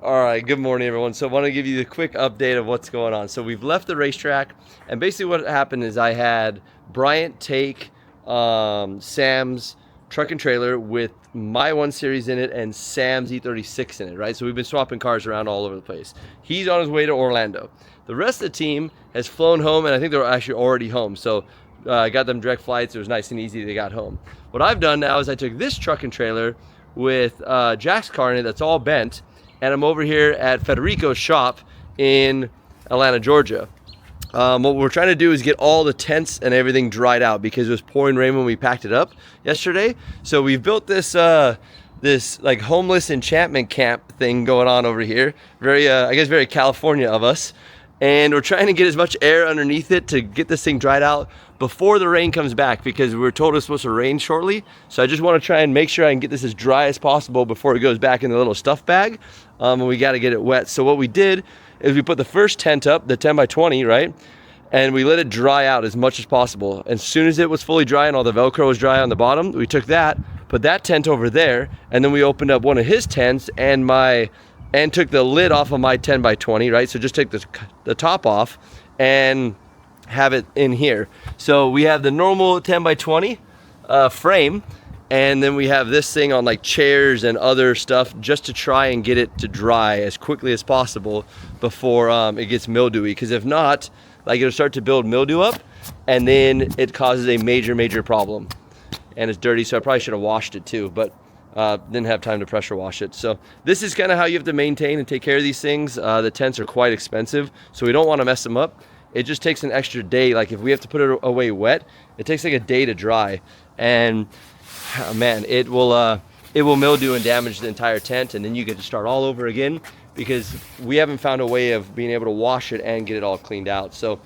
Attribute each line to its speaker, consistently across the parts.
Speaker 1: All right, good morning, everyone. So I want to give you the quick update of what's going on. So we've left the racetrack, and basically what happened is I had Bryant take Sam's truck and trailer with my 1 Series in it and Sam's E36 in it, right? So we've been swapping cars around all over the place. He's on his way to Orlando. The rest of the team has flown home, and I think they're actually already home. So I got them direct flights. It was nice and easy. They got home. What I've done now is I took this truck and trailer with Jack's car in it that's all bent, and I'm over here at Federico's shop in Atlanta, Georgia. What we're trying to do is get all the tents and everything dried out because it was pouring rain when we packed it up yesterday. So we've built this this like homeless enchantment camp thing going on over here. Very, I guess, very California of us. And we're trying to get as much air underneath it to get this thing dried out before the rain comes back, because we were told it's supposed to rain shortly. So I just want to try and make sure I can get this as dry as possible before it goes back in the little stuff bag. And we got to get it wet. So what we did is we put the first tent up, the 10 by 20, right? And we let it dry out as much as possible. As soon as it was fully dry and all the Velcro was dry on the bottom, we took that, put that tent over there, and then we opened up one of his tents and took the lid off of my 10 by 20, right? So just take the top off and have it in here. So we have the normal 10 by 20 frame, and then we have this thing on like chairs and other stuff just to try and get it to dry as quickly as possible before it gets mildewy. Because if not, like, it'll start to build mildew up, and then it causes a major problem. And it's dirty, so I probably should have washed it too, but didn't have time to pressure wash it. So this is kind of how you have to maintain and take care of these things. The tents are quite expensive, so we don't want to mess them up. It just takes an extra day. Like, if we have to put it away wet, it takes like a day to dry, and man, it will mildew and damage the entire tent, and then you get to start all over again because we haven't found a way of being able to wash it and get it all cleaned out. So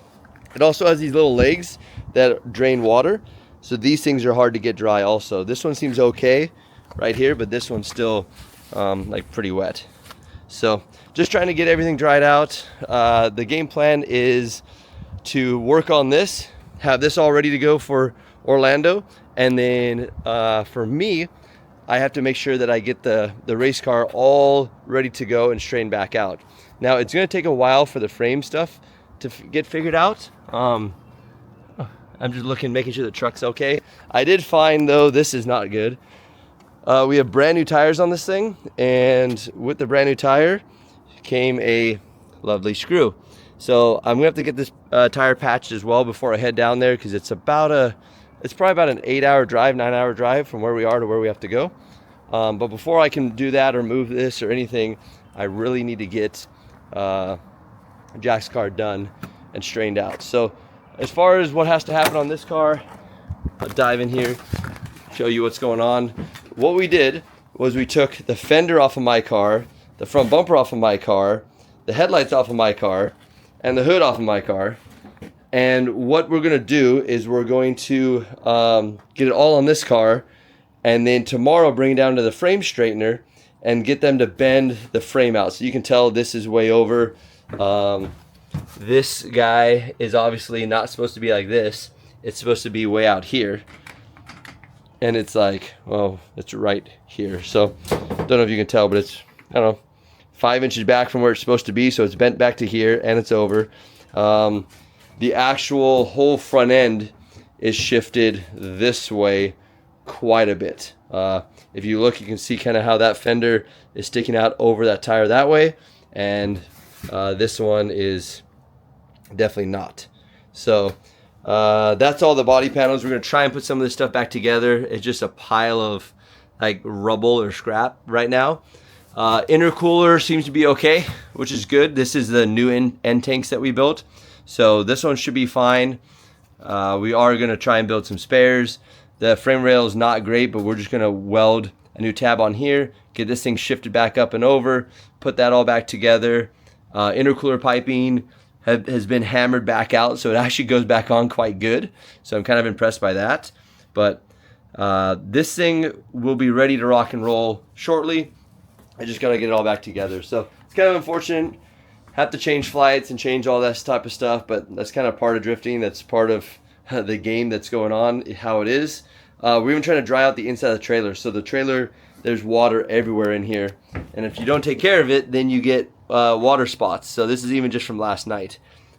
Speaker 1: it also has these little legs that drain water, so these things are hard to get dry also. This one seems okay right here, but this one's still like pretty wet. So just trying to get everything dried out. The game plan is to work on this, have this all ready to go for Orlando, and then for me, I have to make sure that I get the race car all ready to go and straighten back out. Now, it's going to take a while for the frame stuff to get figured out. I'm just looking, making sure the truck's okay. I did find, though, this is not good. We have brand new tires on this thing, and with the brand new tire came a lovely screw. So I'm gonna have to get this tire patched as well before I head down there, because it's probably about an 8-hour drive, 9-hour drive from where we are to where we have to go. But before I can do that or move this or anything, I really need to get Jack's car done and straightened out. So as far as what has to happen on this car, I'll dive in here, show you what's going on. What we did was we took the fender off of my car, the front bumper off of my car, the headlights off of my car, and the hood off of my car. And what we're going to do is we're going to get it all on this car, and then tomorrow bring it down to the frame straightener and get them to bend the frame out. So you can tell this is way over. This guy is obviously not supposed to be like this. It's supposed to be way out here. And it's like, well, it's right here. So don't know if you can tell, but it's, I don't know, 5 inches back from where it's supposed to be. So it's bent back to here, and it's over. The actual whole front end is shifted this way quite a bit. If you look, you can see kind of how that fender is sticking out over that tire that way, and this one is definitely not. So that's all the body panels. We're going to try and put some of this stuff back together. It's just a pile of like rubble or scrap right now. Intercooler seems to be okay, which is good. This is the new end tanks that we built. So this one should be fine. We are going to try and build some spares. The frame rail is not great, but we're just going to weld a new tab on here, get this thing shifted back up and over, put that all back together. Intercooler piping has been hammered back out, so it actually goes back on quite good. So I'm kind of impressed by that. But this thing will be ready to rock and roll shortly. I just got to get it all back together. So it's kind of unfortunate. Have to change flights and change all that type of stuff, but that's kind of part of drifting. That's part of the game that's going on, how it is. We're even trying to dry out the inside of the trailer. So the trailer there's water everywhere in here. And if you don't take care of it, then you get water spots. So this is even just from last night.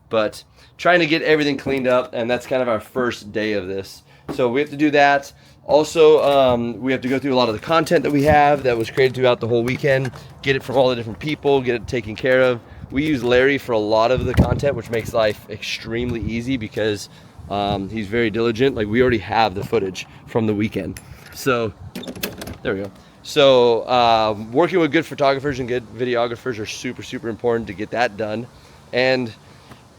Speaker 1: But trying to get everything cleaned up, and that's kind of our first day of this. So we have to do that. Also, we have to go through a lot of the content that we have that was created throughout the whole weekend, get it from all the different people, get it taken care of. We use Larry for a lot of the content, which makes life extremely easy because he's very diligent. Like, we already have the footage from the weekend. So there we go. So working with good photographers and good videographers are super, super important to get that done. And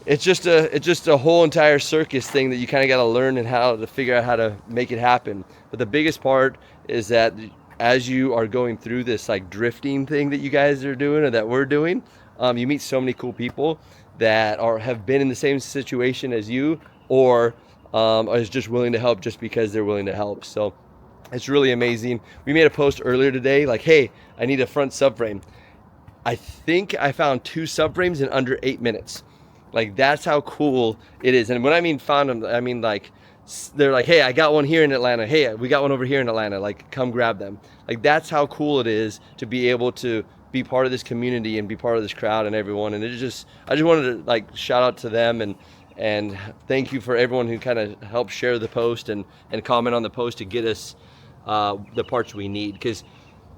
Speaker 1: it's just a whole entire circus thing that you kind of got to learn and how to figure out how to make it happen. But the biggest part is that as you are going through this like drifting thing that you guys are doing or that we're doing, you meet so many cool people that have been in the same situation as you, or is just willing to help just because they're willing to help. So it's really amazing. We made a post earlier today like, hey, I need a front subframe. I think I found 2 subframes in under 8 minutes. Like, that's how cool it is. And when I mean found them, I mean like they're like, hey, I got one here in Atlanta. Hey, we got one over here in Atlanta. Like, come grab them. Like, that's how cool it is to be able to be part of this community and be part of this crowd and everyone. And I just wanted to like shout out to them and thank you for everyone who kind of helped share the post and comment on the post to get us the parts we need, because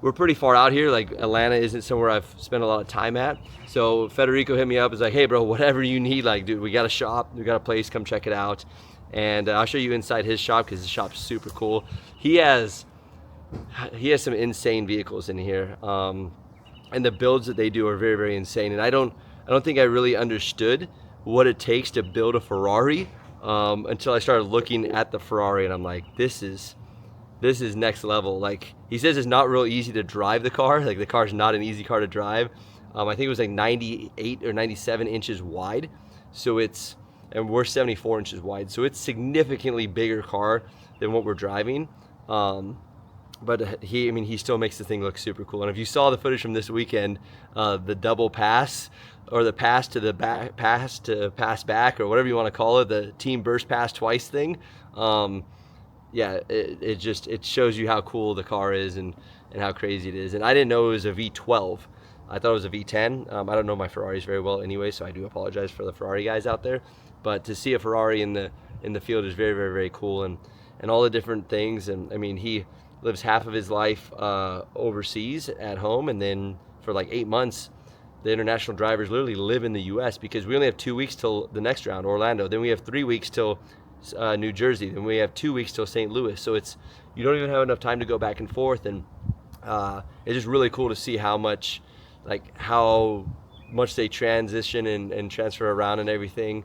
Speaker 1: we're pretty far out here. Like, Atlanta isn't somewhere I've spent a lot of time at. So Federico hit me up. He's like, hey bro, whatever you need, like, dude, we got a shop, we got a place, come check it out. And I'll show you inside his shop because his shop's super cool. He has some insane vehicles in here. And the builds that they do are very, very insane. And I don't think I really understood what it takes to build a Ferrari until I started looking at the Ferrari, and I'm like, this is next level. Like, he says it's not real easy to drive the car. Like, the car's not an easy car to drive. I think it was like 98 or 97 inches wide. So and we're 74 inches wide. So it's significantly bigger car than what we're driving. But he still makes the thing look super cool. And if you saw the footage from this weekend, the double pass, or the pass to the back, pass to pass back, or whatever you want to call it, the team burst pass twice thing, yeah, it shows you how cool the car is and how crazy it is. And I didn't know it was a V12. I thought it was a V10. I don't know my Ferraris very well anyway, so I do apologize for the Ferrari guys out there. But to see a Ferrari in the field is very, very, very cool, and all the different things. And I mean, he lives half of his life overseas at home, and then for like 8 months, the international drivers literally live in the U.S. because we only have 2 weeks till the next round, Orlando. Then we have 3 weeks till New Jersey. Then we have 2 weeks till St. Louis. So you don't even have enough time to go back and forth. And it's just really cool to see how much they transition and transfer around and everything.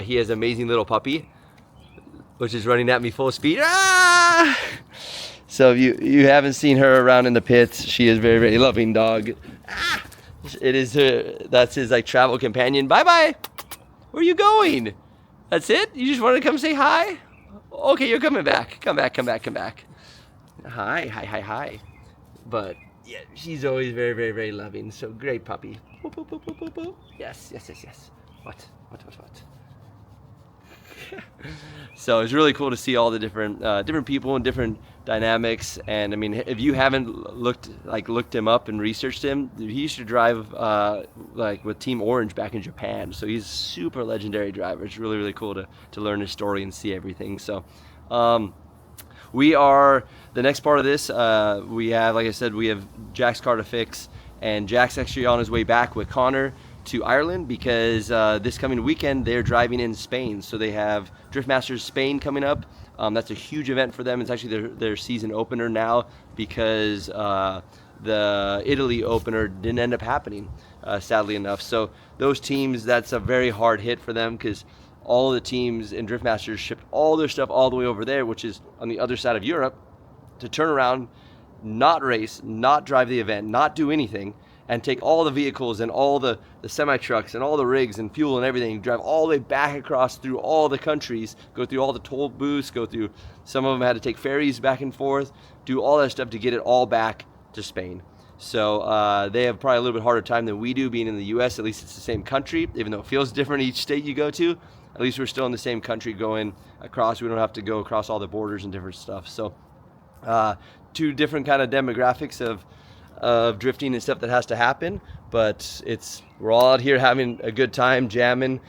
Speaker 1: He has an amazing little puppy, which is running at me full speed. Ah! So if you haven't seen her around in the pits, she is a very, very loving dog. Ah! That's his like travel companion. Bye-bye. Where are you going? That's it? You just wanted to come say hi? Okay, you're coming back. Come back. Hi. But yeah, she's always very, very, very loving. So great puppy. Boop, boop, boop, boop, boop, boop. Yes. What? So it's really cool to see all the different people and different dynamics. And I mean, if you haven't looked him up and researched him, he used to drive like with Team Orange back in Japan. So he's a super legendary driver. It's really, really cool to learn his story and see everything. So we are, the next part of this, we have, like I said, we have Jack's car to fix, and Jack's actually on his way back with Connor to Ireland because this coming weekend they're driving in Spain. So they have Drift Masters Spain coming up. That's a huge event for them. It's actually their season opener now because the Italy opener didn't end up happening, sadly enough. So those teams, that's a very hard hit for them because all the teams in Drift Masters shipped all their stuff all the way over there, which is on the other side of Europe, to turn around, not race, not drive the event, not do anything, and take all the vehicles and all the semi-trucks and all the rigs and fuel and everything, drive all the way back across through all the countries, go through all the toll booths, some of them had to take ferries back and forth, do all that stuff to get it all back to Spain. So they have probably a little bit harder time than we do being in the US. At least it's the same country, even though it feels different each state you go to. At least we're still in the same country going across. We don't have to go across all the borders and different stuff. So Two different kind of demographics of drifting and stuff that has to happen, but we're all out here having a good time, jamming.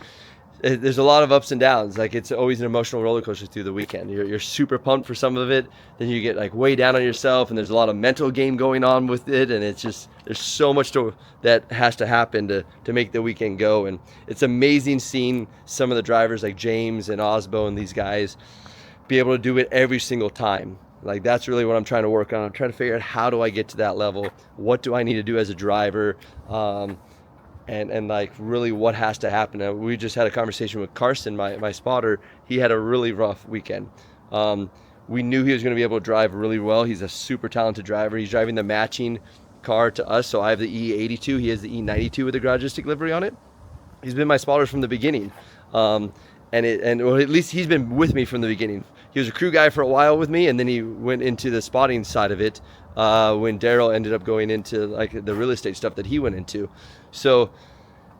Speaker 1: There's a lot of ups and downs. Like, it's always an emotional roller coaster through the weekend. You're super pumped for some of it, then you get like way down on yourself, and there's a lot of mental game going on with it, and it's just, there's so much that has to happen to make the weekend go. And it's amazing seeing some of the drivers like James and Osbo and these guys be able to do it every single time. Like, that's really what I'm trying to work on. I'm trying to figure out, how do I get to that level? What do I need to do as a driver? And like, really what has to happen. We just had a conversation with Carson, my spotter. He had a really rough weekend. We knew he was going to be able to drive really well. He's a super talented driver. He's driving the matching car to us. So I have the E82. He has the E92 with the Garagistic livery on it. He's been my spotter from the beginning. Well, at least he's been with me from the beginning. He was a crew guy for a while with me, and then he went into the spotting side of it when Daryl ended up going into like the real estate stuff that he went into. So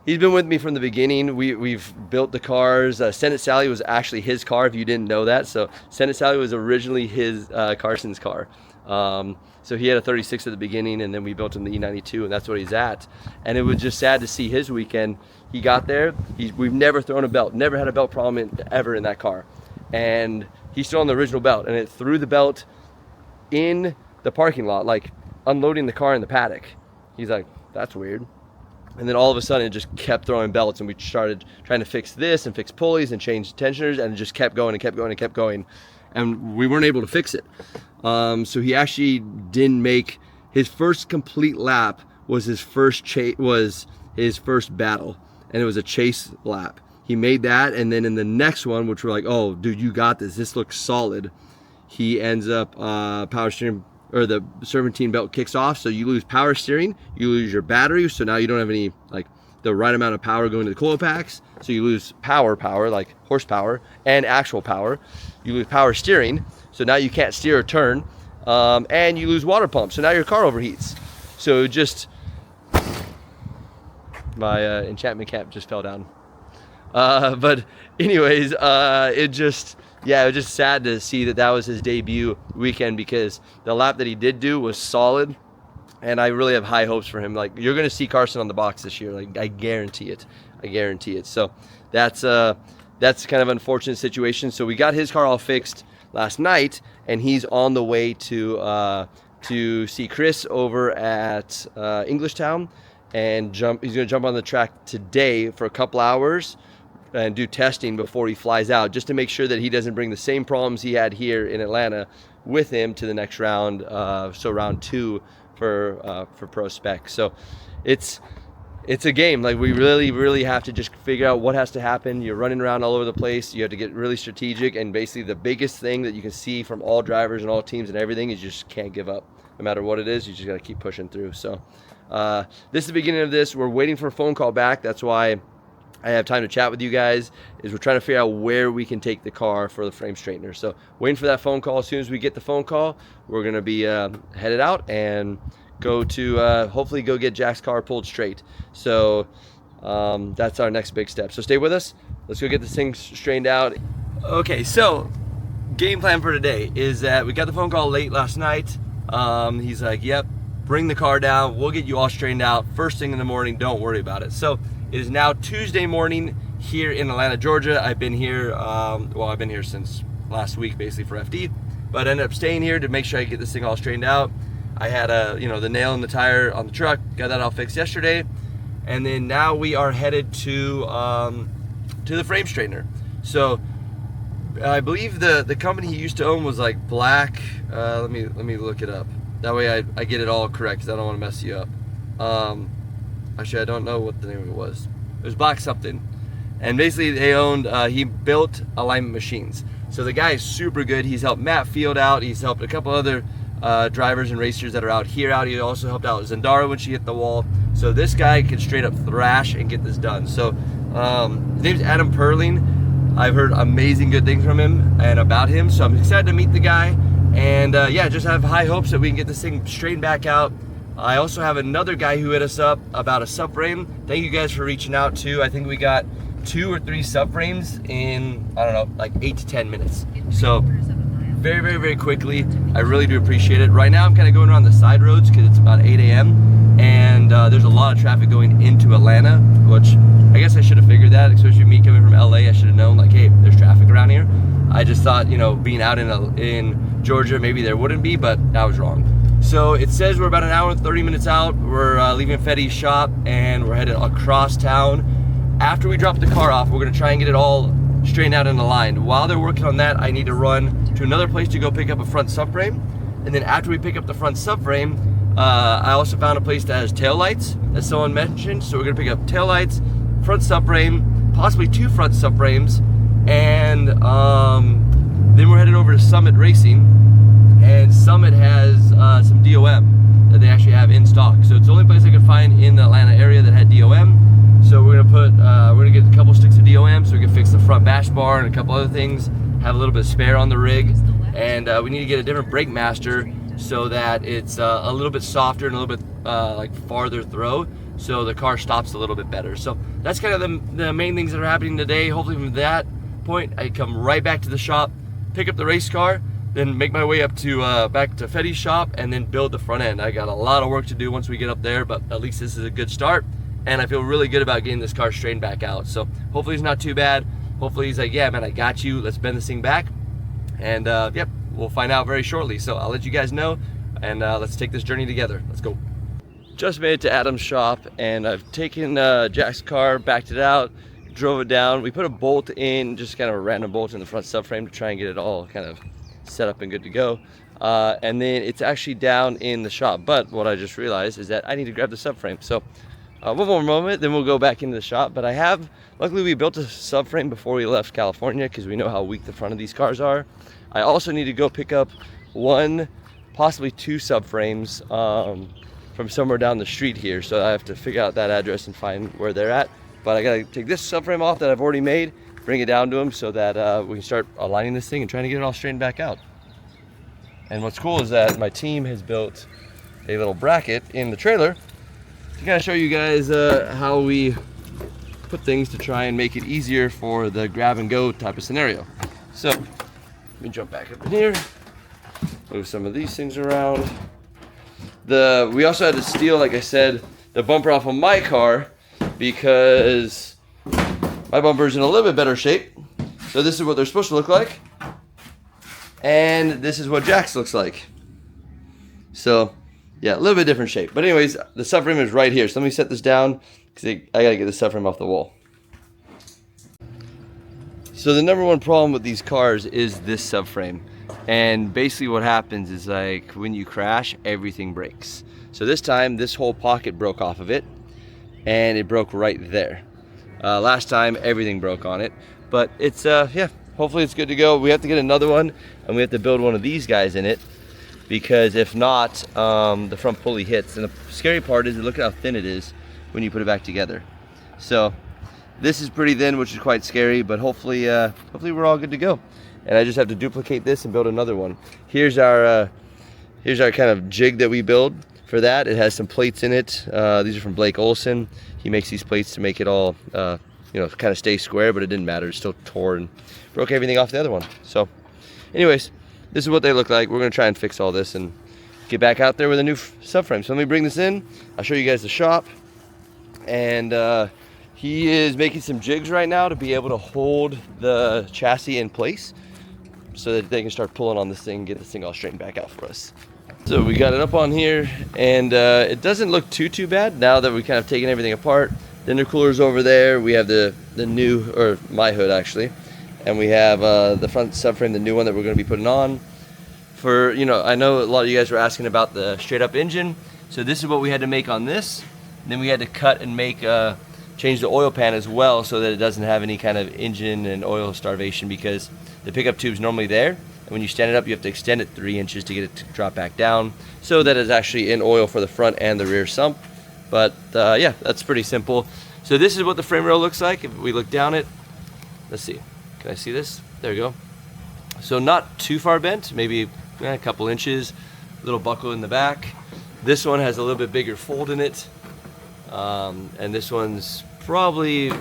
Speaker 1: he's been with me from the beginning. We've built the cars. Senate Sally was actually his car, if you didn't know that. So Senate Sally was originally his Carson's car. So he had a 36 at the beginning, and then we built him the E92, and that's what he's at. And it was just sad to see his weekend. He got there. We've never thrown a belt, never had a belt problem ever in that car. And he's still on the original belt, and it threw the belt in the parking lot, like unloading the car in the paddock. He's like, that's weird. And then all of a sudden, it just kept throwing belts, and we started trying to fix this and fix pulleys and change tensioners, and it just kept going and kept going and kept going. And we weren't able to fix it. So he actually didn't make his first complete lap. Was his first battle, and it was a chase lap. He made that, and then in the next one, which we're like, oh, dude, you got this. This looks solid. He ends up power steering, or the serpentine belt kicks off, so you lose power steering, you lose your battery, so now you don't have any, like, the right amount of power going to the coil packs, so you lose power, like horsepower, and actual power. You lose power steering, so now you can't steer or turn, and you lose water pump, so now your car overheats. So just, my enchantment cap just fell down. But anyways, it was just sad to see that was his debut weekend, because the lap that he did do was solid, and I really have high hopes for him. Like, you're going to see Carson on the box this year. Like, I guarantee it. So that's kind of an unfortunate situation. So we got his car all fixed last night, and he's on the way to see Chris over at Englishtown, and he's going to jump on the track today for a couple hours and do testing before he flies out, just to make sure that he doesn't bring the same problems he had here in Atlanta with him to the next round, so round 2 for Pro Spec. So it's a game. Like, we really have to just figure out what has to happen. You're running around all over the place. You have to get really strategic, and basically the biggest thing that you can see from all drivers and all teams and everything is you just can't give up. No matter what it is, you just got to keep pushing through. So this is the beginning of this. We're waiting for a phone call back. That's why I have time to chat with you guys, is we're trying to figure out where we can take the car for the frame straightener. So waiting for that phone call. As soon as we get the phone call, we're going to be headed out and go to hopefully go get Jack's car pulled straight. So that's our next big step. So stay with us. Let's go get this thing straightened out. Okay, so game plan for today is that we got the phone call late last night. He's like, yep, bring the car down. We'll get you all straightened out first thing in the morning. Don't worry about it. So it is now Tuesday morning here in Atlanta, Georgia. I've been here, I've been here since last week, basically, for FD, but I ended up staying here to make sure I get this thing all straightened out. I had the nail in the tire on the truck, got that all fixed yesterday, and then now we are headed to the frame straightener. So I believe the company he used to own was like Black. Let me look it up. That way I get it all correct, because I don't want to mess you up. Actually, I don't know what the name of it was. It was Black something. And basically they owned, he built alignment machines. So the guy is super good. He's helped Matt Field out. He's helped a couple other drivers and racers that are out here out. He also helped out Zendara when she hit the wall. So this guy can straight up thrash and get this done. So his name's Adam Perling. I've heard amazing good things from him and about him. So I'm excited to meet the guy. And just have high hopes that we can get this thing straightened back out. I also have another guy who hit us up about a subframe. Thank you guys for reaching out too. I think we got 2 or 3 subframes in, I don't know, like 8 to 10 minutes. So very quickly. I really do appreciate it. Right now I'm kind of going around the side roads because it's about 8 a.m. and there's a lot of traffic going into Atlanta, which I guess I should have figured that, especially me coming from LA. I should have known, like, hey, there's traffic around here. I just thought, you know, being out in Georgia, maybe there wouldn't be, but I was wrong. So it says we're about an hour and 30 minutes out. We're leaving Fetty's shop and we're headed across town. After we drop the car off, we're gonna try and get it all straightened out and aligned. While they're working on that, I need to run to another place to go pick up a front subframe. And then after we pick up the front subframe, I also found a place that has tail lights, as someone mentioned. So we're gonna pick up tail lights, front subframe, possibly 2 front subframes, and then we're headed over to Summit Racing. And Summit has some DOM that they actually have in stock. So it's the only place I could find in the Atlanta area that had DOM. So we're gonna get a couple sticks of DOM so we can fix the front bash bar and a couple other things. Have a little bit of spare on the rig, and we need to get a different brake master so that it's a little bit softer and a little bit like farther throw, so the car stops a little bit better. So that's kind of the main things that are happening today. Hopefully from that point, I come right back to the shop, pick up the race car, then make my way up to back to Fetty's shop, and then build the front end. I got a lot of work to do once we get up there, but at least this is a good start. And I feel really good about getting this car straightened back out. So hopefully it's not too bad. Hopefully he's like, yeah, man, I got you. Let's bend this thing back. And yep, we'll find out very shortly. So I'll let you guys know, and let's take this journey together. Let's go. Just made it to Adam's shop, and I've taken Jack's car, backed it out, drove it down. We put a bolt in, just kind of a random bolt in the front subframe to try and get it all kind of set up and good to go. And then it's actually down in the shop. But what I just realized is that I need to grab the subframe. So one more moment, then we'll go back into the shop. But luckily we built a subframe before we left California because we know how weak the front of these cars are. I also need to go pick up 1, possibly 2 subframes from somewhere down the street here. So I have to figure out that address and find where they're at. But I gotta take this subframe off that I've already made, bring it down to them so that we can start aligning this thing and trying to get it all straightened back out. And what's cool is that my team has built a little bracket in the trailer to kind of show you guys how we put things to try and make it easier for the grab and go type of scenario. So let me jump back up in here, move some of these things around. We also had to steal, like I said, the bumper off of my car because my bumper is in a little bit better shape. So this is what they're supposed to look like, and this is what Jack's looks like. So yeah, a little bit different shape. But anyways, the subframe is right here. So let me set this down because I gotta get the subframe off the wall. So the number one problem with these cars is this subframe. And basically what happens is, like, when you crash, everything breaks. So this time, this whole pocket broke off of it, and it broke right there. Last time, everything broke on it. But it's, yeah, hopefully it's good to go. We have to get another one, and we have to build one of these guys in it, because if not, the front pulley hits. And the scary part is, look at how thin it is when you put it back together. So this is pretty thin, which is quite scary, but hopefully we're all good to go. And I just have to duplicate this and build another one. Here's our kind of jig that we build for that. It has some plates in it. These are from Blake Olson. He makes these plates to make it all, you know, kind of stay square, but it didn't matter. It still tore and broke everything off the other one. So anyways, this is what they look like. We're gonna try and fix all this and get back out there with a new subframe. So let me bring this in. I'll show you guys the shop. And he is making some jigs right now to be able to hold the chassis in place, so that they can start pulling on this thing and get this thing all straightened back out for us. So we got it up on here, and it doesn't look too bad now that we kind of taken everything apart. The intercooler's over there. We have the new, or my hood actually, and we have the front subframe, the new one that we're going to be putting on. For, you know, I know a lot of you guys were asking about the straight up engine. So this is what we had to make on this. And then we had to cut and make change the oil pan as well, so that it doesn't have any kind of engine and oil starvation, because the pickup tube's normally there, and when you stand it up, you have to extend it 3 inches to get it to drop back down, so that it's actually in oil for the front and the rear sump. But yeah, that's pretty simple. So this is what the frame rail looks like. If we look down it, let's see, can I see this? There we go. So not too far bent, maybe a couple inches, little buckle in the back. This one has a little bit bigger fold in it, and this one's probably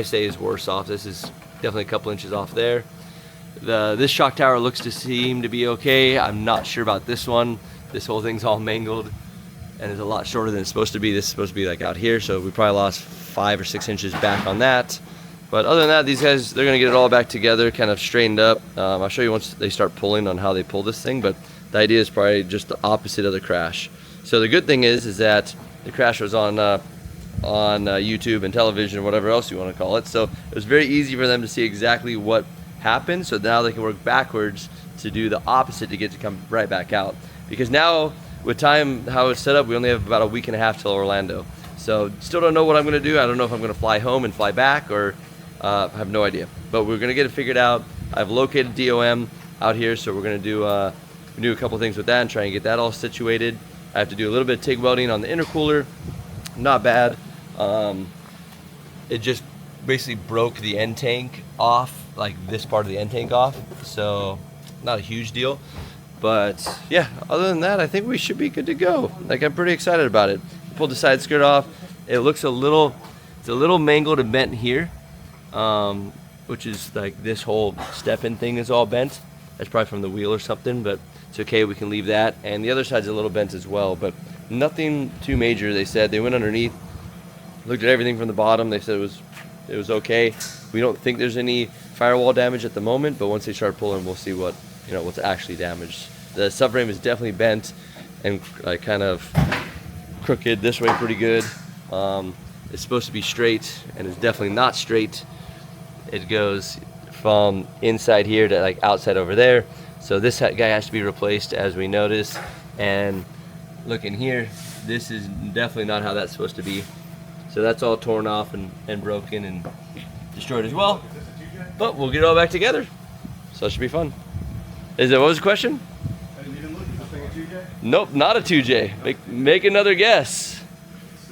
Speaker 1: stays worse off. This is definitely a couple inches off there. This shock tower looks to seem to be okay. I'm not sure about this one. This whole thing's all mangled and is a lot shorter than it's supposed to be. This is supposed to be like out here, so we probably lost 5 or 6 inches back on that. But other than that, these guys, they're gonna get it all back together, kind of straightened up. I'll show you once they start pulling on how they pull this thing, but the idea is probably just the opposite of the crash. So the good thing is that the crash was on YouTube and television, or whatever else you want to call it. So it was very easy for them to see exactly what happened. So now they can work backwards to do the opposite to get to come right back out. Because now with time, how it's set up, we only have about a week and a half till Orlando. So still don't know what I'm going to do. I don't know if I'm going to fly home and fly back, or I have no idea. But we're going to get it figured out. I've located DOM out here, so we're going to do a couple things with that and try and get that all situated. I have to do a little bit of TIG welding on the intercooler. Not bad. It just basically broke the end tank off, like this part of the end tank off. So not a huge deal. But yeah, other than that, I think we should be good to go. Like, I'm pretty excited about it. Pulled the side skirt off. It looks it's a little mangled and bent here, which is like this whole step-in thing is all bent. That's probably from the wheel or something, but it's okay, we can leave that. And the other side's a little bent as well, but nothing too major. They said they went underneath, looked at everything from the bottom. They said it was okay. We don't think there's any firewall damage at the moment, but once they start pulling, we'll see what's actually damaged. The subframe is definitely bent and like kind of crooked this way pretty good. It's supposed to be straight and it's definitely not straight. It goes from inside here to like outside over there. So this guy has to be replaced, as we noticed. And look in here, this is definitely not how that's supposed to be. So that's all torn off and broken and destroyed as well. But we'll get it all back together. So it should be fun. What was the question? Nope, not a 2J. Make another guess.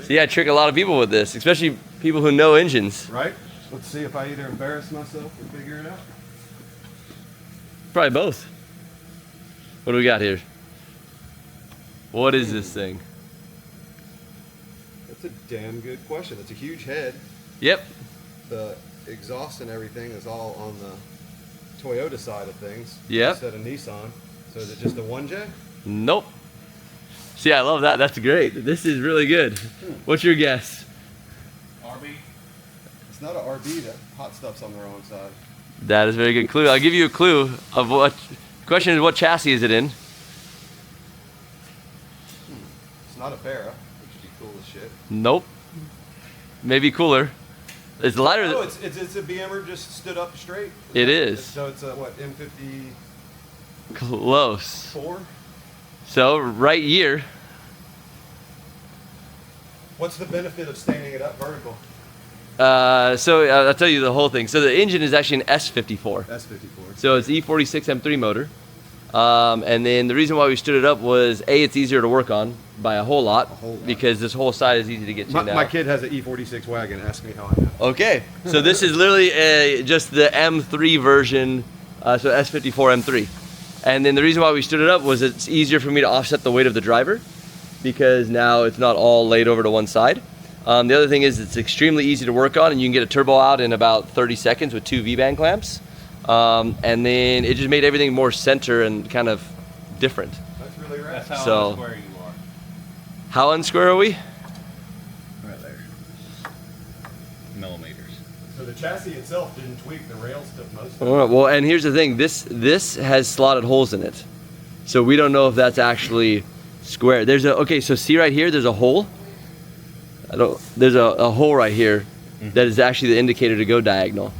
Speaker 1: See, I trick a lot of people with this, especially people who know engines.
Speaker 2: Right? Let's see if I either embarrass myself or figure it out.
Speaker 1: Probably both. What do we got here? What is this thing?
Speaker 2: That's a damn good question. It's a huge head.
Speaker 1: Yep.
Speaker 2: The exhaust and everything is all on the Toyota side of things.
Speaker 1: Yep.
Speaker 2: Instead of Nissan. So is it just a 1J?
Speaker 1: Nope. See, I love that. That's great. This is really good. What's your guess?
Speaker 2: RB. It's not an RB. That hot stuff's on the wrong side.
Speaker 1: That is a very good clue. I'll give you a clue of what. The question is, what chassis is it in?
Speaker 2: It's not a Barra, which would be cool as shit.
Speaker 1: Nope. Maybe cooler. It's lighter.
Speaker 2: Oh, it's a BMer just stood up straight.
Speaker 1: It is.
Speaker 2: So it's a what, M50?
Speaker 1: Close.
Speaker 2: 4?
Speaker 1: So right year.
Speaker 2: What's the benefit of standing it up vertical?
Speaker 1: So I'll tell you the whole thing. So the engine is actually an S54.
Speaker 2: S54.
Speaker 1: So it's E46 M3 motor. And then the reason why we stood it up was A, it's easier to work on by a whole lot. Because this whole side is easy to get to now.
Speaker 2: My kid has an E46 wagon. Ask me how I know.
Speaker 1: Okay. So this is literally just the M3 version. So S54 M3. And then the reason why we stood it up was it's easier for me to offset the weight of the driver, because now it's not all laid over to one side. The other thing is it's extremely easy to work on, and you can get a turbo out in about 30 seconds with 2 V-band clamps. And then it just made everything more center and kind of different.
Speaker 2: That's really rad.
Speaker 3: That's how unsquare you are.
Speaker 1: How unsquare are we?
Speaker 3: Right there. Millimeters.
Speaker 2: So the chassis itself didn't tweak. The rails took most of it.
Speaker 1: All right, well, and here's the thing. This has slotted holes in it. So we don't know if that's actually square. Okay, so see right here, there's a hole. There's a hole right here that is actually the indicator to go diagonal.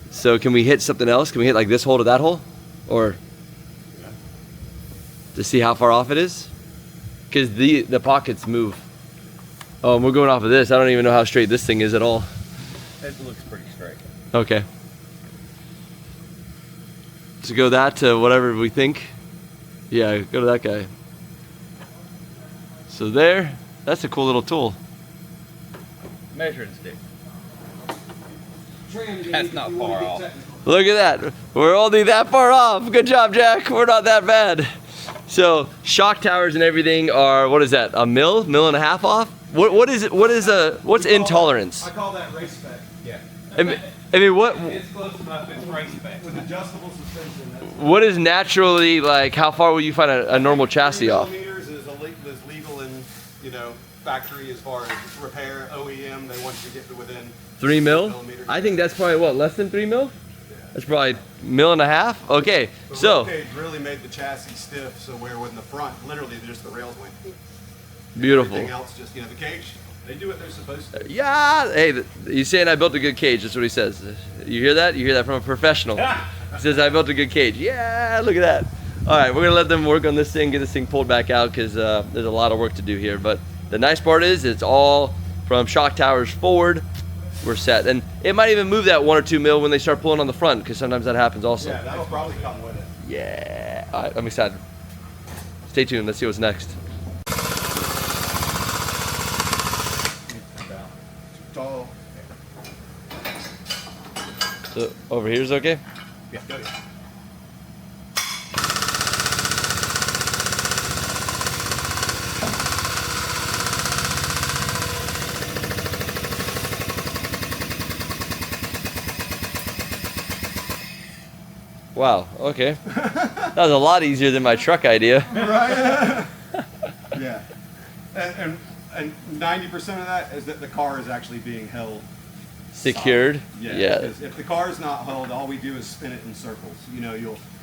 Speaker 1: So can we hit something else? Can we hit like this hole to that hole? Or to see how far off it is? Because the pockets move. Oh, and we're going off of this. I don't even know how straight this thing is at all.
Speaker 3: It looks pretty straight.
Speaker 1: Okay. So go that to whatever we think. Yeah, go to that guy. So there, that's a cool little tool.
Speaker 3: Measuring stick. That's not far off.
Speaker 1: Look at that. We're only that far off. Good job, Jack. We're not that bad. So shock towers and everything are, what is that? A mil and a half off? What's intolerance?
Speaker 2: I call that race spec.
Speaker 3: Yeah.
Speaker 1: I mean, what
Speaker 3: It's close enough. It's race spec.
Speaker 2: With adjustable suspension. That's
Speaker 1: what is naturally like? How far will you find a normal chassis
Speaker 2: 3
Speaker 1: off?
Speaker 2: millimeters is legal in, factory as far as repair, OEM. They want you to get to within
Speaker 1: 3 mil?
Speaker 2: millimeters.
Speaker 1: I think that's probably what, less than 3 mil? That's probably 1.5 mil. Okay,
Speaker 2: The
Speaker 1: so
Speaker 2: roll cage really made the chassis stiff, so where in the front, literally just the rails went.
Speaker 1: beautiful.
Speaker 2: Everything else just, the cage, they do what they're supposed to.
Speaker 1: Yeah. Hey, he's saying I built a good cage. That's what he says. You hear that? You hear that from a professional. He says I built a good cage. Yeah, look at that. All right, we're gonna let them work on this thing, get this thing pulled back out because there's a lot of work to do here. But the nice part is it's all from shock towers forward. We're set, and it might even move that 1 or 2 mil when they start pulling on the front because sometimes that happens also.
Speaker 2: Yeah, that'll probably come with it.
Speaker 1: Yeah. All right, I'm excited. Stay tuned. Let's see what's next.
Speaker 2: Tall.
Speaker 1: So over here is okay.
Speaker 2: Yeah, go ahead.
Speaker 1: Wow. Okay. That was a lot easier than my truck idea.
Speaker 2: Right? Yeah. And 90% of that is that the car is actually being held
Speaker 1: Secured.
Speaker 2: solid.
Speaker 1: Yeah.
Speaker 2: Because if the car is not held, all we do is spin it in circles.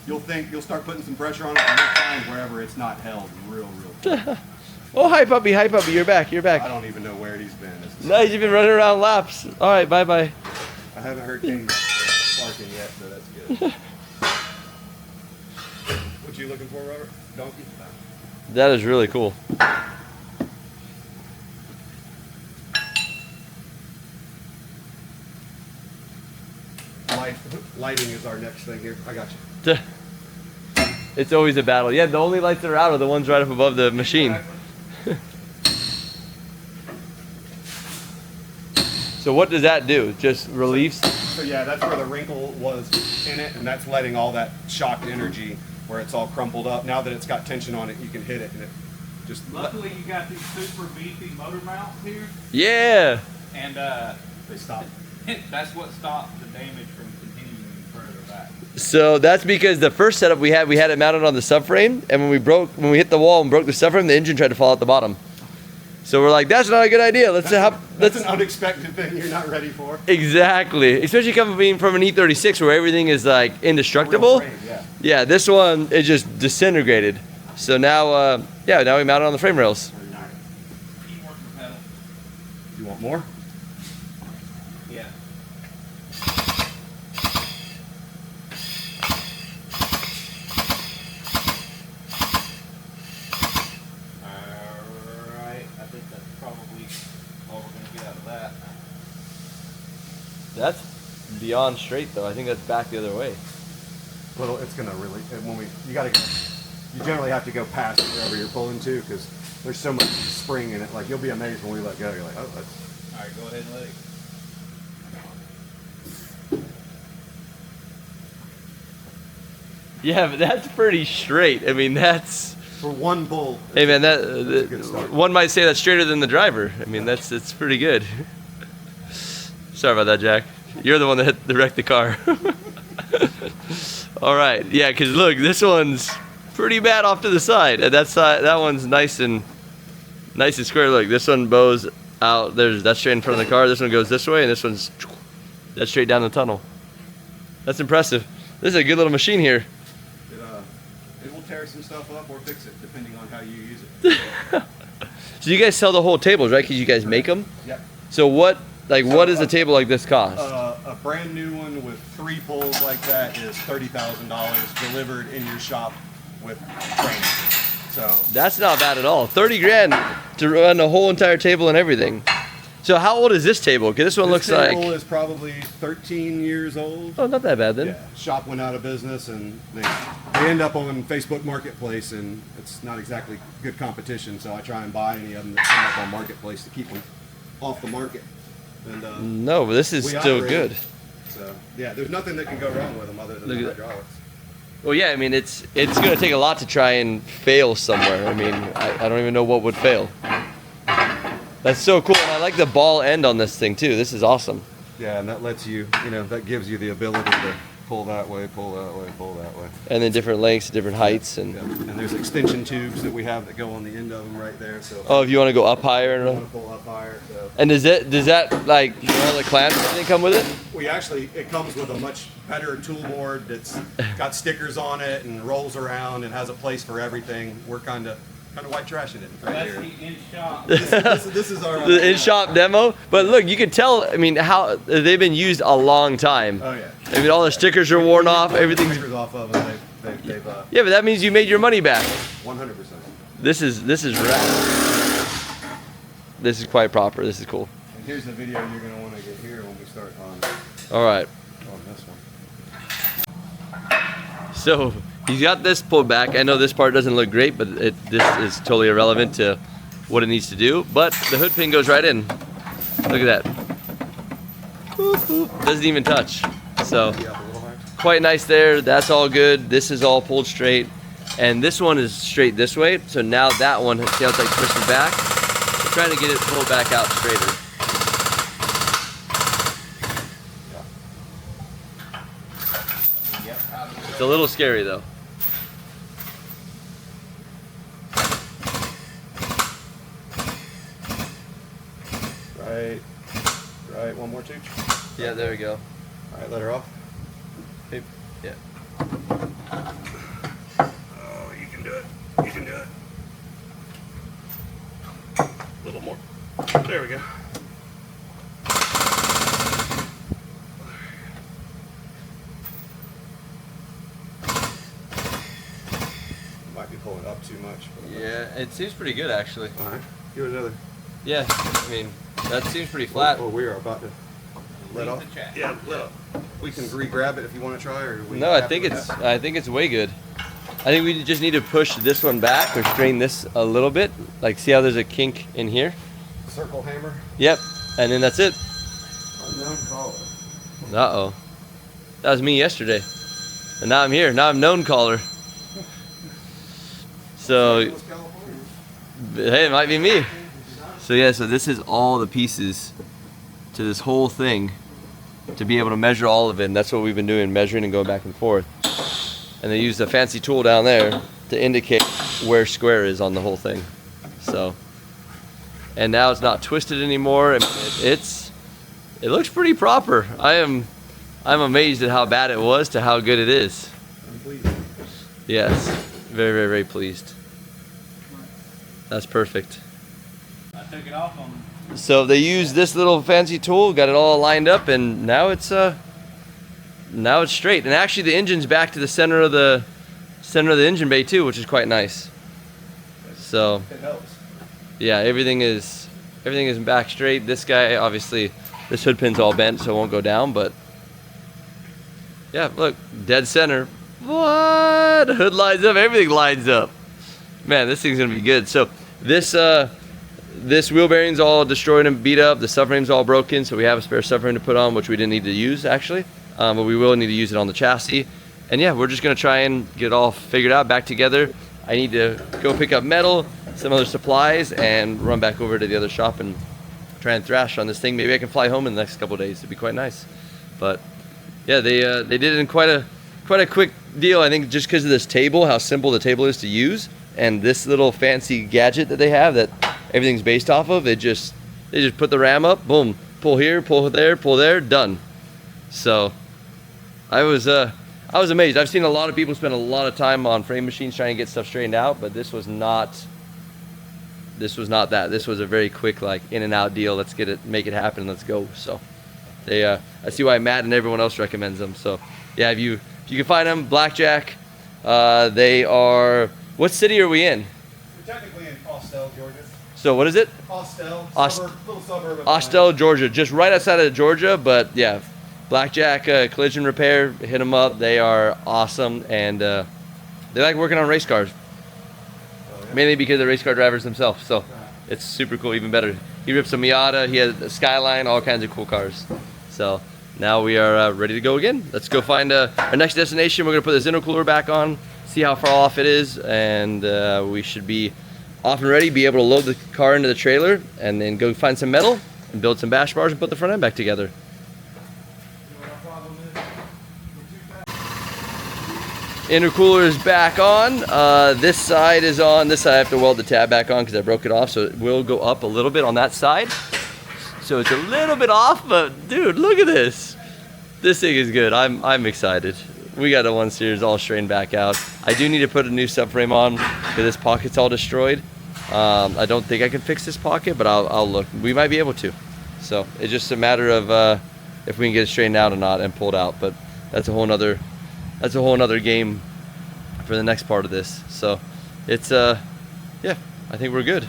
Speaker 2: You'll start putting some pressure on it, and you'll find wherever it's not held real quick.
Speaker 1: Oh, hi puppy. Hi puppy. You're back. You're
Speaker 2: I
Speaker 1: back.
Speaker 2: don't even know where he's been.
Speaker 1: Nice. You've been running around laps. All right. Bye bye.
Speaker 2: I haven't heard King barking yet, so that's good. What you looking for, Robert? Donkey?
Speaker 1: That is really cool.
Speaker 2: Lighting is our next thing here. I got you.
Speaker 1: It's always a battle. Yeah, the only lights that are out are the ones right up above the machine. So what does that do? Just relieves?
Speaker 2: So yeah, that's where the wrinkle was in it, and that's letting all that shocked energy where it's all crumpled up. Now that it's got tension on it, you can hit it, and it just.
Speaker 3: Luckily, you got these super beefy motor mounts here,
Speaker 1: Yeah.
Speaker 3: and
Speaker 2: They stop.
Speaker 3: that's what stopped the damage from continuing further back.
Speaker 1: So that's because the first setup we had it mounted on the subframe, and when we hit the wall and broke the subframe, the engine tried to fall out the bottom. So we're like, that's not a good idea. Let's
Speaker 2: That's an unexpected thing you're not ready for.
Speaker 1: Exactly, especially coming from an E36 where everything is like indestructible.
Speaker 2: Real frame, yeah.
Speaker 1: Yeah, this one it just disintegrated. So now, now we mount it on the frame rails.
Speaker 3: Keep working pedal.
Speaker 2: You want more?
Speaker 3: Yeah. Alright, I think that's probably all we're gonna get out of that.
Speaker 1: That's beyond straight though. I think that's back the other way.
Speaker 2: Well, it's gonna really you generally have to go past wherever you're pulling to because there's so much spring in it. Like you'll be amazed when we let go. You're like, oh, that's.
Speaker 3: Alright, go ahead and let it.
Speaker 1: Yeah, but that's pretty straight. I mean, that's.
Speaker 2: For one pull.
Speaker 1: Hey man,
Speaker 2: a good start.
Speaker 1: one might say that's straighter than the driver. I mean, that's pretty good. Sorry about that, Jack. You're the one that wrecked the car. All right, yeah, because look, this one's pretty bad off to the side, and that one's nice and square. Look, this one bows out. That's straight in front of the car. This one goes this way, and that's straight down the tunnel. That's impressive. This is a good little machine here.
Speaker 2: It will tear some stuff up or fix it depending on how you use it.
Speaker 1: So you guys sell the whole tables, right? Because you guys make them.
Speaker 2: Yep.
Speaker 1: So what does a table like this cost?
Speaker 2: A brand new one with 3 pulls like that is $30,000 delivered in your shop with training. So
Speaker 1: That's not bad at all. 30 grand to run a whole entire table and everything. So how old is this table? Because this one looks
Speaker 2: this
Speaker 1: like.
Speaker 2: table is probably 13 years old.
Speaker 1: Oh, not that bad then.
Speaker 2: Yeah, shop went out of business and they end up on Facebook Marketplace and it's not exactly good competition. So I try and buy any of them that come up on Marketplace to keep them off the market. And
Speaker 1: No, but this is
Speaker 2: we
Speaker 1: still
Speaker 2: operate
Speaker 1: good.
Speaker 2: them. So yeah, there's nothing that can go wrong with them other than
Speaker 1: Look
Speaker 2: the
Speaker 1: at that.
Speaker 2: hydraulics.
Speaker 1: Well, yeah, I mean, it's going to take a lot to try and fail somewhere. I mean, I don't even know what would fail. That's so cool. And I like the ball end on this thing, too. This is awesome.
Speaker 2: Yeah, and that lets you, that gives you the ability to pull that way, pull that way, pull that way.
Speaker 1: And then different lengths, different heights, and
Speaker 2: Yeah. And there's extension tubes that we have that go on the end of them right there. So
Speaker 1: oh, if you want to go up higher,
Speaker 2: I want to pull up higher. So
Speaker 1: and does that like the clamps and everything come with it?
Speaker 2: it comes with a much better tool board that's got stickers on it and rolls around and has a place for everything. We're kind of white trashing it right
Speaker 3: That's
Speaker 2: here.
Speaker 3: the in shop.
Speaker 2: This is our
Speaker 1: The in-shop demo, but look, you can tell. I mean, how they've been used a long time.
Speaker 2: Oh yeah.
Speaker 1: I mean, all the stickers are worn off. Everything's
Speaker 2: Stickers off of them. They've
Speaker 1: yeah, but that means you made your money back.
Speaker 2: 100%.
Speaker 1: This is rad. This is quite proper. This is cool.
Speaker 2: And here's the video you're gonna want to get here when we start on
Speaker 1: All right.
Speaker 2: this one.
Speaker 1: So he's got this pulled back. I know this part doesn't look great, but this is totally irrelevant to what it needs to do. But the hood pin goes right in. Look at that. Boop, boop. Doesn't even touch. So quite nice there. That's all good. This is all pulled straight. And this one is straight this way. So now that one, see how it's like twisted back? We're trying to get it pulled back out straighter. It's a little scary though.
Speaker 2: Right, one more tooch.
Speaker 1: Yeah, there we go.
Speaker 2: All right, let her off.
Speaker 1: Yeah.
Speaker 2: Oh, you can do it. You can do it. A little more. There we go. Might be pulling up too much.
Speaker 1: Yeah, it seems pretty good actually.
Speaker 2: All right, give it another.
Speaker 1: Yeah, I mean, that seems pretty flat.
Speaker 2: Oh, we are about to let off.
Speaker 3: the chat.
Speaker 2: Yeah, let off. We can re-grab it if you want to try, or we
Speaker 1: No, I
Speaker 2: happy
Speaker 1: think
Speaker 2: with
Speaker 1: it's
Speaker 2: that?
Speaker 1: I think it's way good. I think we just need to push this one back or strain this a little bit. Like, see how there's a kink in here?
Speaker 2: Circle hammer.
Speaker 1: Yep, and then that's it.
Speaker 2: Unknown caller.
Speaker 1: Uh-oh. That was me yesterday. And now I'm here. Now I'm known caller. So,
Speaker 2: Los California.
Speaker 1: hey, it might be me. So yeah, so this is all the pieces to this whole thing to be able to measure all of it. And that's what we've been doing, measuring and going back and forth. And they used a fancy tool down there to indicate where square is on the whole thing. So, and now it's not twisted anymore. I mean, it looks pretty proper. I'm amazed at how bad it was to how good it is.
Speaker 2: I'm pleased.
Speaker 1: Yes, very, very, very pleased. That's perfect.
Speaker 3: I took it off on.
Speaker 1: So they used this little fancy tool, got it all lined up, and now it's straight. And actually, the engine's back to the center of the engine bay too, which is quite nice. So
Speaker 2: It helps.
Speaker 1: yeah, everything is back straight. This guy, obviously, this hood pin's all bent, so it won't go down. But yeah, look, dead center. What? Hood lines up. Everything lines up. Man, this thing's gonna be good. So this wheel bearing's all destroyed and beat up. The subframe's all broken, so we have a spare subframe to put on, which we didn't need to use actually, but we will need to use it on the chassis. And yeah, we're just gonna try and get it all figured out, back together. I need to go pick up metal, some other supplies, and run back over to the other shop and try and thrash on this thing. Maybe I can fly home in the next couple of days. It'd be quite nice. But yeah, they did it in quite a quick deal. I think just because of this table, how simple the table is to use, and this little fancy gadget that they have that everything's based off of. They just put the ram up, boom, pull here, pull there, done. So I was amazed. I've seen a lot of people spend a lot of time on frame machines trying to get stuff straightened out, but this was not that. This was a very quick, like, in and out deal. Let's get it, make it happen, let's go. So I see why Matt and everyone else recommends them. So yeah, if you can find them, Blackjack. They are, what city are we in?
Speaker 2: We're technically in Austell, Georgia.
Speaker 1: So what is it?
Speaker 2: Austell, little suburb of
Speaker 1: Austell, Georgia, just right outside of Georgia. But yeah, Blackjack Collision Repair, hit them up. They are awesome, and they like working on race cars, mainly because they're race car drivers themselves. So it's super cool, even better. He rips a Miata, he has a Skyline, all kinds of cool cars. So now we are ready to go again. Let's go find our next destination. We're gonna put this intercooler back on, see how far off it is, and we should be off and ready, be able to load the car into the trailer, and then go find some metal and build some bash bars and put the front end back together. Intercooler is back on. This side is on. This side I have to weld the tab back on because I broke it off, so it will go up a little bit on that side. So it's a little bit off, but dude, look at this. This thing is good. I'm excited. We got the 1 Series all straightened back out. I do need to put a new subframe on because this pocket's all destroyed. I don't think I can fix this pocket, but I'll look. We might be able to. So it's just a matter of if we can get it straightened out or not and pulled out. But that's a whole nother game for the next part of this. So it's yeah, I think we're good.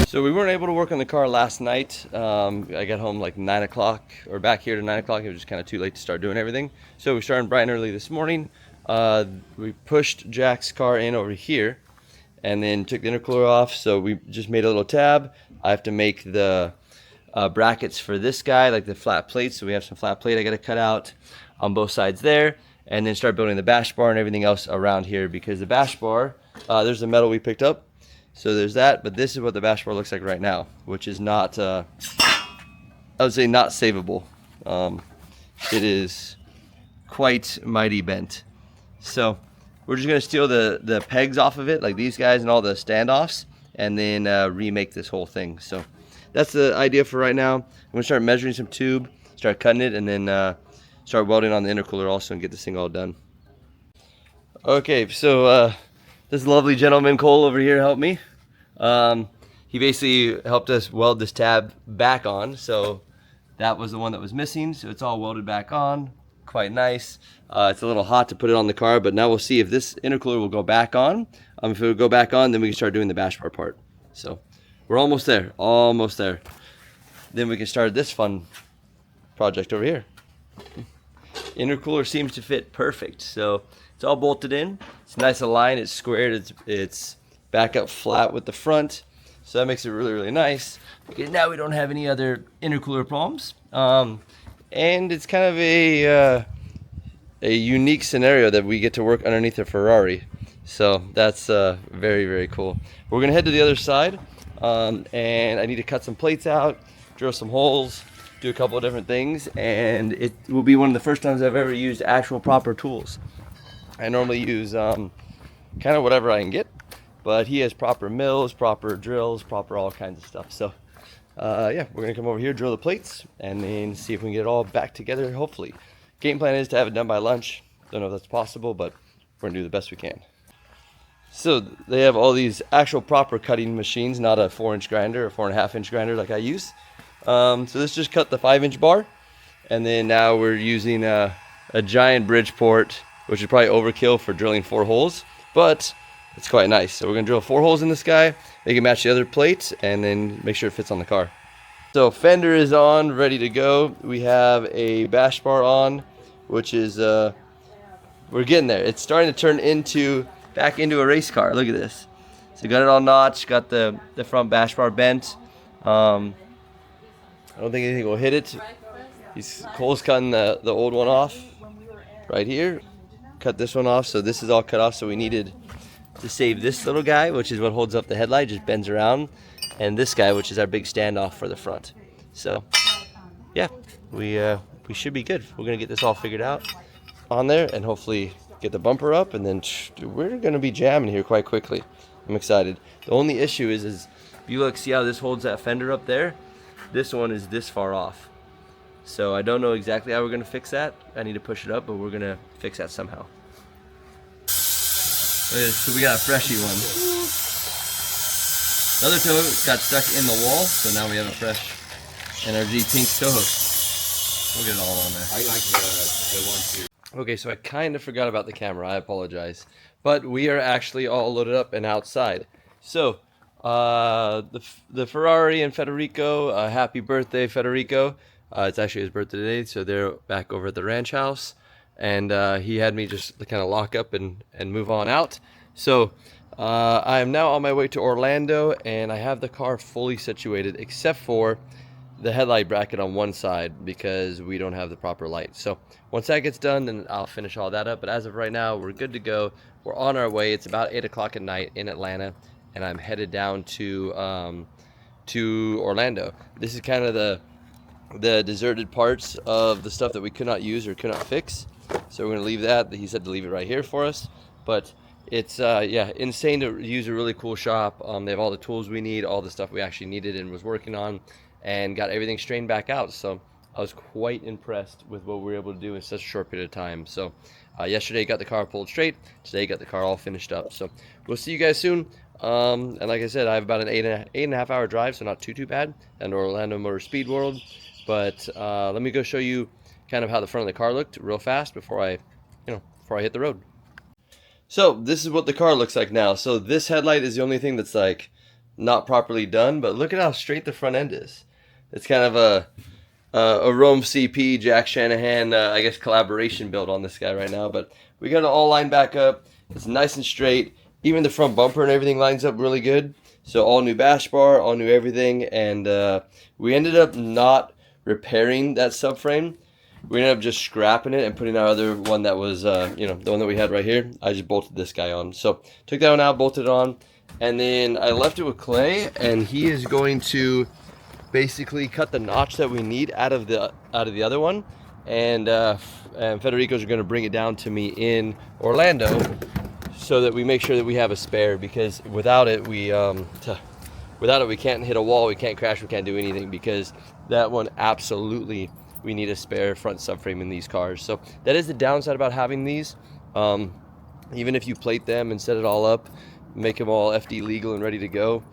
Speaker 1: So we weren't able to work on the car last night. I got home like 9 o'clock, or back here to 9 o'clock. It was just kind of too late to start doing everything. So we started bright and early this morning. We pushed Jack's car in over here and then took the intercooler off. So we just made a little tab. I have to make the brackets for this guy, like the flat plates. So we have some flat plate I got to cut out on both sides there, and then start building the bash bar and everything else around here, because the bash bar, there's the metal we picked up. So there's that, but this is what the bash bar looks like right now, which is not, I would say not savable. It is quite mighty bent. So we're just gonna steal the pegs off of it, like these guys and all the standoffs, and then remake this whole thing. So that's the idea for right now. I'm gonna start measuring some tube, start cutting it, and then start welding on the intercooler also and get this thing all done. Okay, so this lovely gentleman Cole over here helped me. He basically helped us weld this tab back on. So that was the one that was missing. So it's all welded back on. Quite nice. It's a little hot to put it on the car, but now we'll see if this intercooler will go back on. If it will go back on, then we can start doing the bash bar part. So we're almost there, almost there. Then we can start this fun project over here. Intercooler seems to fit perfect. So it's all bolted in. It's nice aligned. It's squared. It's back up flat with the front. So that makes it really, really nice, because now we don't have any other intercooler problems. And it's kind of a unique scenario that we get to work underneath a Ferrari. So that's very, very cool. We're gonna head to the other side, and I need to cut some plates out, drill some holes, do a couple of different things, and it will be one of the first times I've ever used actual proper tools. I normally use kind of whatever I can get, but he has proper mills, proper drills, proper all kinds of stuff. So yeah, we're gonna come over here, drill the plates, and then see if we can get it all back together, hopefully. Game plan is to have it done by lunch. Don't know if that's possible, but we're gonna do the best we can. So they have all these actual proper cutting machines, not a 4-inch grinder or 4.5-inch grinder like I use. So this just cut the 5-inch bar, and then now we're using a giant Bridgeport, which is probably overkill for drilling 4 holes, but it's quite nice. So we're gonna drill 4 holes in this guy, make it match the other plate, and then make sure it fits on the car. So fender is on, ready to go. We have a bash bar on, which is, we're getting there. It's starting to turn back into a race car. Look at this. So got it all notched, got the front bash bar bent. I don't think anything will hit it. Cole's cutting the old one off right here. Cut this one off, so this is all cut off. So we needed to save this little guy, which is what holds up the headlight, just bends around, and this guy, which is our big standoff for the front. So yeah, we should be good. We're gonna get this all figured out on there, and hopefully get the bumper up, and then we're gonna be jamming here quite quickly. I'm excited. The only issue is if you look, see how this holds that fender up there? This one is this far off. So I don't know exactly how we're gonna fix that. I need to push it up, but we're gonna fix that somehow. So we got a freshie one. The other toe got stuck in the wall, so now we have a fresh NRG pink toe hook. We'll get it all on there.
Speaker 2: I like the one here.
Speaker 1: Okay, so I kind of forgot about the camera. I apologize. But we are actually all loaded up and outside. So The Ferrari and Federico, happy birthday, Federico. It's actually his birthday today, so they're back over at the ranch house. And he had me just kind of lock up and move on out. So I am now on my way to Orlando, and I have the car fully situated except for the headlight bracket on one side because we don't have the proper light. So once that gets done, then I'll finish all that up. But as of right now, we're good to go. We're on our way. It's about 8 o'clock at night in Atlanta, and I'm headed down to Orlando. This is kind of the deserted parts of the stuff that we could not use or could not fix. So we're gonna leave that. He said to leave it right here for us. But it's yeah, insane to use a really cool shop. They have all the tools we need, all the stuff we actually needed and was working on, and got everything straightened back out. So I was quite impressed with what we were able to do in such a short period of time. So yesterday got the car pulled straight. Today got the car all finished up. So we'll see you guys soon. And like I said, I have about an eight and a half hour drive, so not too bad, and Orlando Motor Speed World. But let me go show you kind of how the front of the car looked real fast before I hit the road. So this is what the car looks like now. So this headlight is the only thing that's like not properly done, but look at how straight the front end is. It's kind of a Rome CP Jack Shanahan I guess collaboration build on this guy right now, but we got it all lined back up. It's nice and straight. Even the front bumper and everything lines up really good. So all new bash bar, all new everything, and we ended up not repairing that subframe. We ended up just scrapping it and putting our other one that was, the one that we had right here. I just bolted this guy on. So took that one out, bolted it on, and then I left it with Clay, and he is going to basically cut the notch that we need out of the other one, and Federico's are going to bring it down to me in Orlando, so that we make sure that we have a spare, because without it we can't hit a wall, we can't crash, we can't do anything, because that one absolutely we need a spare front subframe in these cars. So that is the downside about having these. Even if you plate them and set it all up, make them all FD legal and ready to go,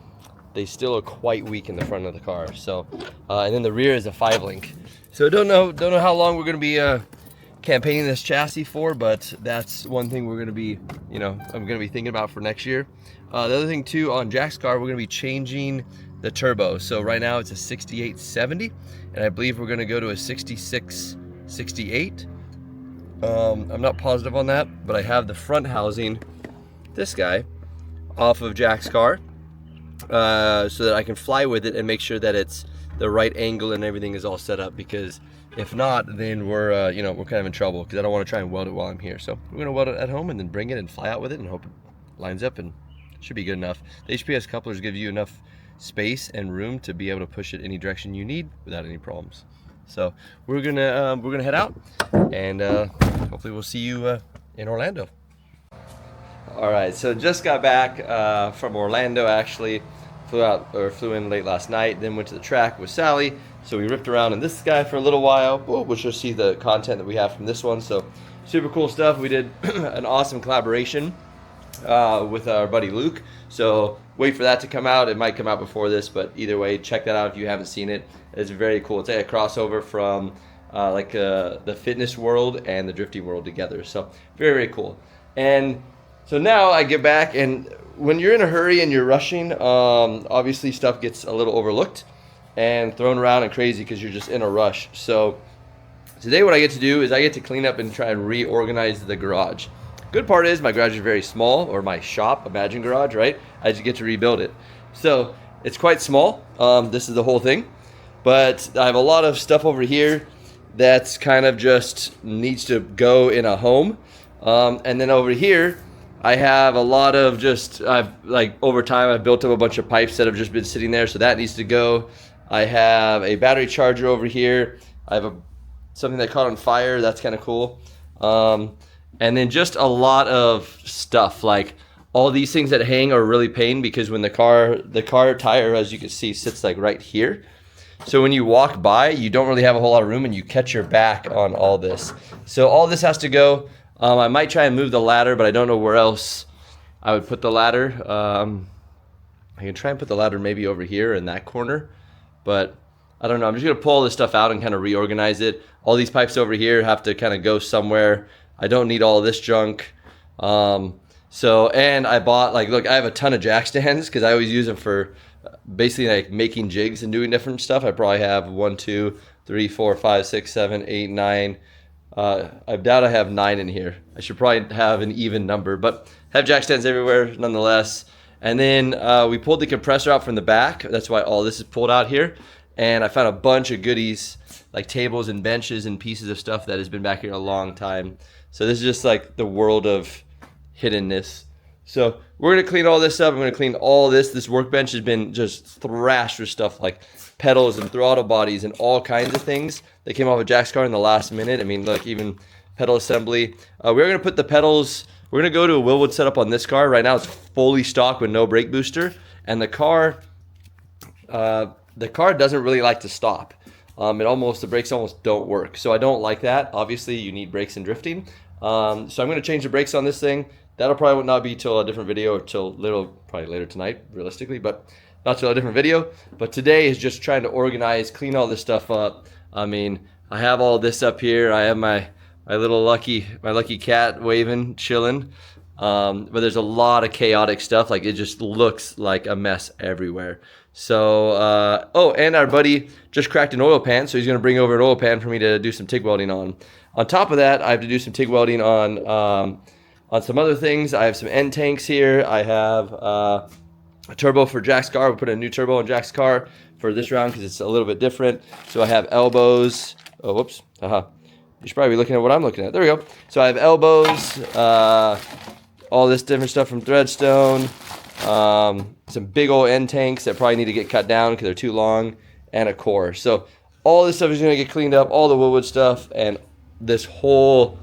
Speaker 1: they still are quite weak in the front of the car. So and then the rear is a 5-link. So don't know how long we're going to be campaigning this chassis for, but that's one thing we're going to be, I'm going to be thinking about for next year. The other thing too, on Jack's car, we're going to be changing the turbo. So right now it's a 6870, and I believe we're going to go to a 6668. I'm not positive on that, but I have the front housing, this guy, off of Jack's car, so that I can fly with it and make sure that it's the right angle and everything is all set up, because if not, then we're we're kind of in trouble, because I don't want to try and weld it while I'm here. So we're going to weld it at home and then bring it and fly out with it and hope it lines up, and it should be good enough. The HPS couplers give you enough space and room to be able to push it any direction you need without any problems. So we're gonna head out, and hopefully we'll see you in Orlando. All right, so just got back from Orlando. Actually flew in late last night, then went to the track with Sally. So we ripped around in this guy for a little while. We'll just see the content that we have from this one. So super cool stuff. We did an awesome collaboration with our buddy Luke. So wait for that to come out. It might come out before this, but either way, check that out if you haven't seen it. It's very cool. It's like a crossover from the fitness world and the drifting world together. So very, very cool. And so now I get back, and when you're in a hurry and you're rushing, obviously stuff gets a little overlooked and thrown around and crazy because you're just in a rush. So today what I get to do is I get to clean up and try and reorganize the garage. Good part is my garage is very small, or my shop, Imagine Garage, right? I just get to rebuild it. So it's quite small. This is the whole thing. But I have a lot of stuff over here that's kind of just needs to go in a home. And then over here, I have a lot of over time I've built up a bunch of pipes that have just been sitting there, so that needs to go. I have a battery charger over here. I have something that caught on fire. That's kind of cool. And then just a lot of stuff, like all these things that hang are really pain, because when the car tire, as you can see, sits like right here. So when you walk by, you don't really have a whole lot of room, and you catch your back on all this. So all this has to go. I might try and move the ladder, but I don't know where else I would put the ladder. I can try and put the ladder maybe over here in that corner, but I don't know. I'm just going to pull all this stuff out and kind of reorganize it. All these pipes over here have to kind of go somewhere. I don't need all of this junk. So, and I bought, like, look, I have a ton of jack stands because I always use them for basically like making jigs and doing different stuff. I probably have 1, 2, 3, 4, 5, 6, 7, 8, 9. I doubt I have 9 in here. I should probably have an even number, but have jack stands everywhere nonetheless. And then we pulled the compressor out from the back. That's why all this is pulled out here. And I found a bunch of goodies, like tables and benches and pieces of stuff that has been back here a long time. So this is just like the world of hiddenness. So we're gonna clean all this up. I'm gonna clean all this. This workbench has been just thrashed with stuff like pedals and throttle bodies and all kinds of things that came off of Jack's car in the last minute. I mean, look, even pedal assembly. We're gonna put the pedals. We're gonna go to a Willwood setup on this car. Right now, it's fully stock with no brake booster, and the car doesn't really like to stop. The brakes almost don't work. So I don't like that. Obviously, you need brakes and drifting. So I'm gonna change the brakes on this thing. That'll probably not be till a different video or probably later tonight, realistically, but not till a different video. But today is just trying to organize, clean all this stuff up. I mean, I have all this up here. I have my lucky cat waving, chilling. But there's a lot of chaotic stuff. Like, it just looks like a mess everywhere. So, oh, and our buddy just cracked an oil pan, so he's gonna bring over an oil pan for me to do some TIG welding on. On top of that, I have to do some TIG welding on some other things. I have some end tanks here. I have a turbo for Jack's car. We put a new turbo on Jack's car for this round because it's a little bit different. So I have elbows. Oh, whoops. You should probably be looking at what I'm looking at. There we go. So I have elbows, all this different stuff from Threadstone, some big old end tanks that probably need to get cut down because they're too long, and a core. So all this stuff is going to get cleaned up, all the Willwood stuff, and this whole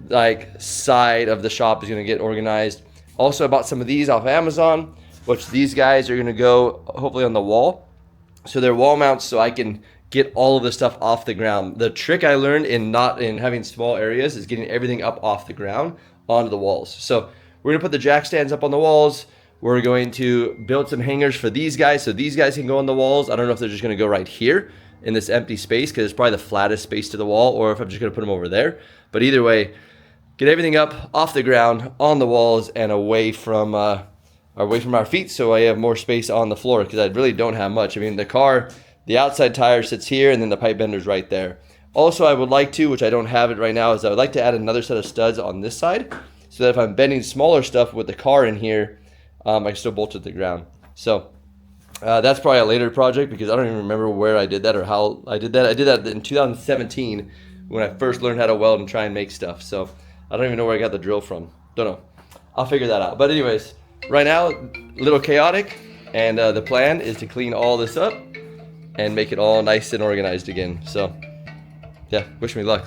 Speaker 1: like side of the shop is going to get organized. Also, I bought some of these off Amazon, which these guys are going to go hopefully on the wall. So they're wall mounts, so I can get all of the stuff off the ground. The trick I learned in having small areas is getting everything up off the ground onto the walls. So we're going to put the jack stands up on the walls. We're going to build some hangers for these guys so these guys can go on the walls. I don't know if they're just going to go right here in this empty space because it's probably the flattest space to the wall, or if I'm just going to put them over there. But either way, get everything up off the ground, on the walls, and away from our feet, so I have more space on the floor because I really don't have much. I mean, the outside tire sits here, and then the pipe bender's right there. Also, I would like to, which I don't have it right now, is I would like to add another set of studs on this side so that if I'm bending smaller stuff with the car in here, I can still bolt it to the ground. So that's probably a later project because I don't even remember where I did that or how I did that. I did that in 2017 when I first learned how to weld and try and make stuff. So I don't even know where I got the drill from. Don't know. I'll figure that out. But anyways, right now, a little chaotic, and the plan is to clean all this up and make it all nice and organized again. So yeah, wish me luck.